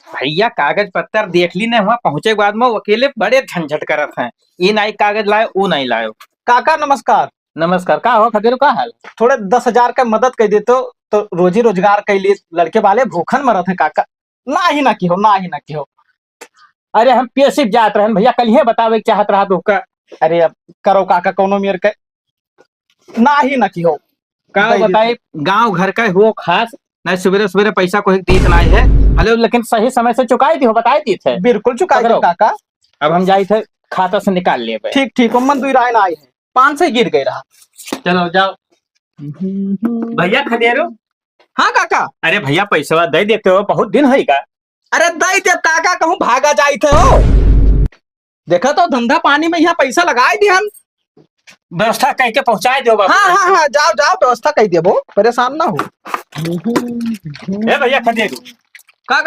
भैया कागज पत्तर देख ली ने, वहां पहुंचे के बाद में वो अकेले बड़े झंझट करत हैं। ये नहीं कागज लाए, वो नहीं लायो। काका नमस्कार। नमस्कार। का हो खदेरो, का हाल? थोड़े 10,000 का मदद कर देते तो रोजी रोजगार के लिए लड़के वाले भूखन मरत है काका। ना ही ना की हो, ना ही ना की हो। अरे हम पेशिप जात रहे भैया, कल ही बतावे के चाहत रहा तो का। अरे अब करो काका कोनो मेर के, ना ही ना की हो। का दे बताए, गांव घर का हो खास नहीं, सवेरे सवेरे पैसा कोई दीत नहीं है। हेलो, लेकिन सही समय से चुकाई दी हो, बताई दी थे। बिल्कुल चुकाई दो पकड़ो। काका। अब हम जाए थे खाता से निकाल लिए। ठीक ठीक मन दुई राय ना आई है, 5 से गिर गई रहा। चलो जाओ। भैया खदेरो। हाँ काका। अरे भैया पैसा दे देते हो, बहुत दिन है का। अरे दई दे काका, कहूँ भागा जाई थे हो। देखा तो धंधा पानी में यहाँ पैसा लगाए दी हम। व्यवस्था कह के पहुंचाए दो बाबू। हाँ हाँ हाँ, जाओ जाओ व्यवस्था कर देबो, परेशान ना हो। ए भैया खदेरो।